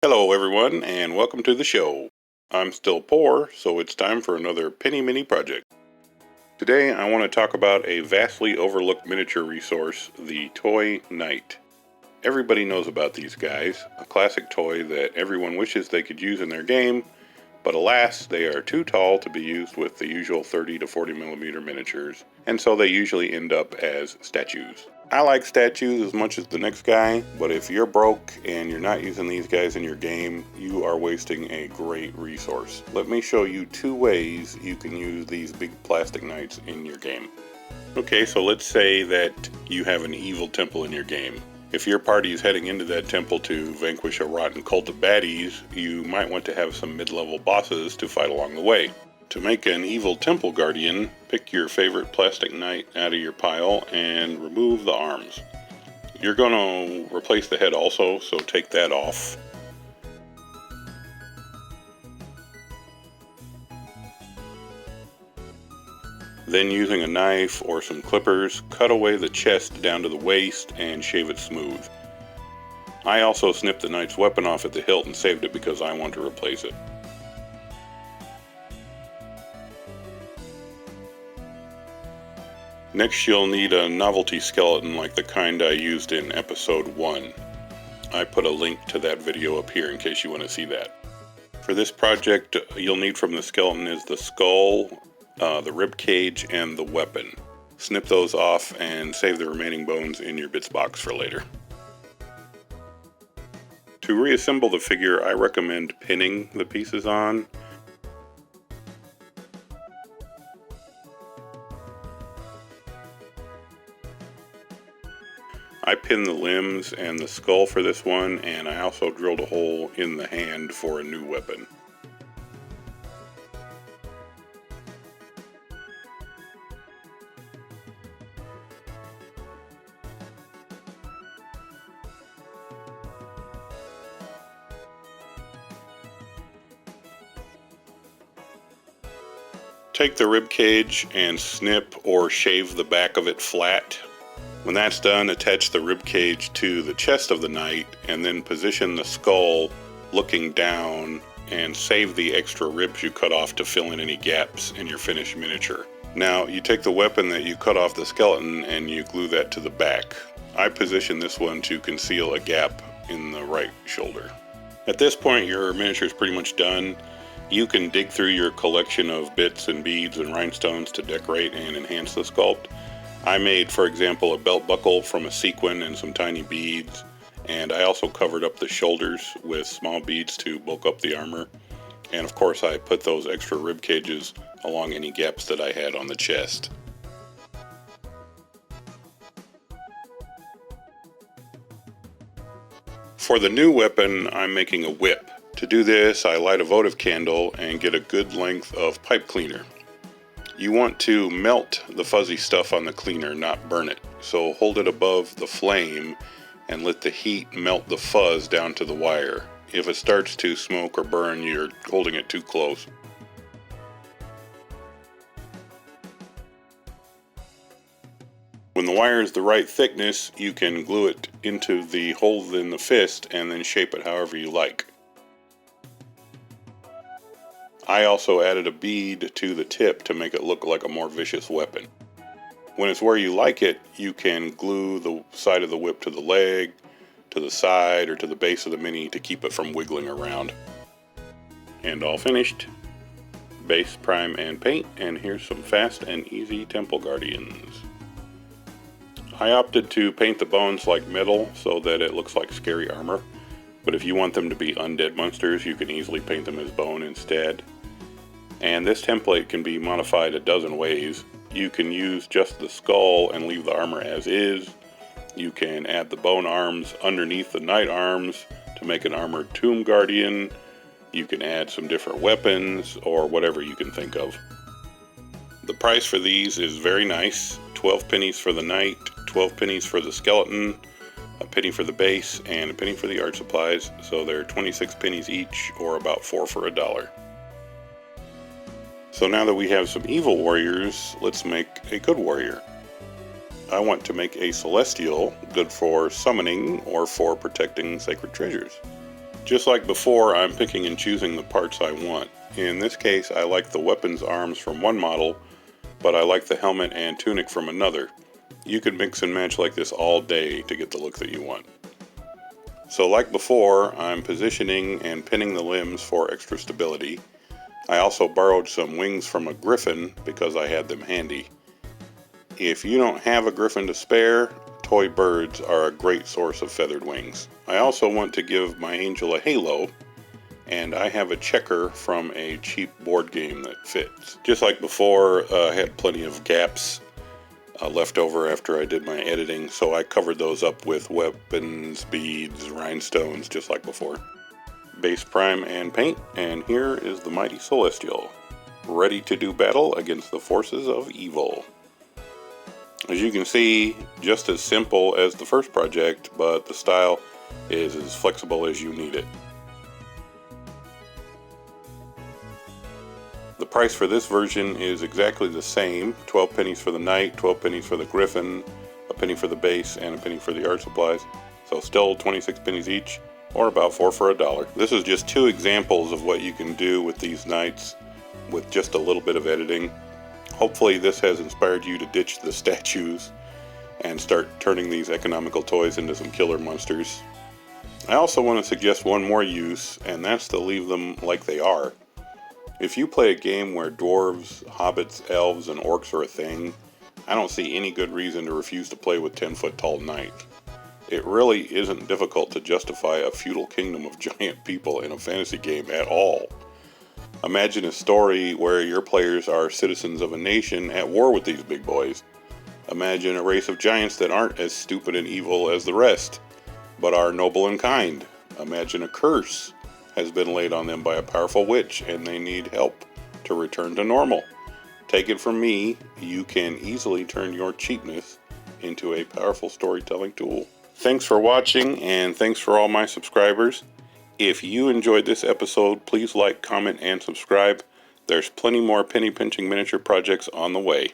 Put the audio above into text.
Hello everyone, and welcome to the show. I'm still poor, so it's time for another penny mini project. Today I want to talk about a vastly overlooked miniature resource, the toy knight. Everybody knows about these guys, a classic toy that everyone wishes they could use in their game, but alas, they are too tall to be used with the usual 30 to 40 millimeter miniatures, and so they usually end up as statues. I like statues as much as the next guy, but if you're broke and you're not using these guys in your game, you are wasting a great resource. Let me show you 2 ways you can use these big plastic knights in your game. Okay, so let's say that you have an evil temple in your game. If your party is heading into that temple to vanquish a rotten cult of baddies, you might want to have some mid-level bosses to fight along the way. To make an evil temple guardian, pick your favorite plastic knight out of your pile and remove the arms. You're going to replace the head also, so take that off. Then using a knife or some clippers, cut away the chest down to the waist and shave it smooth. I also snipped the knight's weapon off at the hilt and saved it because I want to replace it. Next you'll need a novelty skeleton like the kind I used in episode 1. I put a link to that video up here in case you want to see that. For this project you'll need from the skeleton is the skull, the rib cage, and the weapon. Snip those off and save the remaining bones in your bits box for later. To reassemble the figure, I recommend pinning the pieces on. I pinned the limbs and the skull for this one, and I also drilled a hole in the hand for a new weapon. Take the rib cage and snip or shave the back of it flat. When that's done, attach the rib cage to the chest of the knight and then position the skull looking down and save the extra ribs you cut off to fill in any gaps in your finished miniature. Now you take the weapon that you cut off the skeleton and you glue that to the back. I position this one to conceal a gap in the right shoulder. At this point your miniature is pretty much done. You can dig through your collection of bits and beads and rhinestones to decorate and enhance the sculpt. I made, for example, a belt buckle from a sequin and some tiny beads, and I also covered up the shoulders with small beads to bulk up the armor. And of course I put those extra rib cages along any gaps that I had on the chest. For the new weapon, I'm making a whip. To do this, I light a votive candle and get a good length of pipe cleaner. You want to melt the fuzzy stuff on the cleaner, not burn it. So hold it above the flame and let the heat melt the fuzz down to the wire. If it starts to smoke or burn, you're holding it too close. When the wire is the right thickness, you can glue it into the hole in the fist and then shape it however you like. I also added a bead to the tip to make it look like a more vicious weapon. When it's where you like it, you can glue the side of the whip to the leg, to the side, or to the base of the mini to keep it from wiggling around. And all finished. Base, prime, and paint, and here's some fast and easy temple guardians. I opted to paint the bones like metal so that it looks like scary armor, but if you want them to be undead monsters, you can easily paint them as bone instead. And this template can be modified a dozen ways. You can use just the skull and leave the armor as is. You can add the bone arms underneath the knight arms to make an armored tomb guardian. You can add some different weapons or whatever you can think of. The price for these is very nice. 12 pennies for the knight, 12 pennies for the skeleton, a penny for the base, and a penny for the art supplies. So they're 26 pennies each, or about 4 for $1. So now that we have some evil warriors, let's make a good warrior. I want to make a celestial, good for summoning or for protecting sacred treasures. Just like before, I'm picking and choosing the parts I want. In this case, I like the weapons arms from one model, but I like the helmet and tunic from another. You can mix and match like this all day to get the look that you want. So like before, I'm positioning and pinning the limbs for extra stability. I also borrowed some wings from a griffin because I had them handy. If you don't have a griffin to spare, toy birds are a great source of feathered wings. I also want to give my angel a halo, and I have a checker from a cheap board game that fits. Just like before, I had plenty of gaps left over after I did my editing, so I covered those up with weapons, beads, rhinestones, just like before. Base prime and paint, and here is the mighty Celestial, ready to do battle against the forces of evil. As you can see, just as simple as the first project, but the style is as flexible as you need it. The price for this version is exactly the same, 12 pennies for the knight, 12 pennies for the griffin, a penny for the base, and a penny for the art supplies, so still 26 pennies each, or about 4 for $1. This is just 2 examples of what you can do with these knights with just a little bit of editing. Hopefully this has inspired you to ditch the statues and start turning these economical toys into some killer monsters. I also want to suggest one more use, and that's to leave them like they are. If you play a game where dwarves, hobbits, elves, and orcs are a thing, I don't see any good reason to refuse to play with 10-foot tall knights. It really isn't difficult to justify a feudal kingdom of giant people in a fantasy game at all. Imagine a story where your players are citizens of a nation at war with these big boys. Imagine a race of giants that aren't as stupid and evil as the rest, but are noble and kind. Imagine a curse has been laid on them by a powerful witch and they need help to return to normal. Take it from me, you can easily turn your cheapness into a powerful storytelling tool. Thanks for watching, and thanks for all my subscribers. If you enjoyed this episode, please like, comment, and subscribe. There's plenty more penny pinching miniature projects on the way.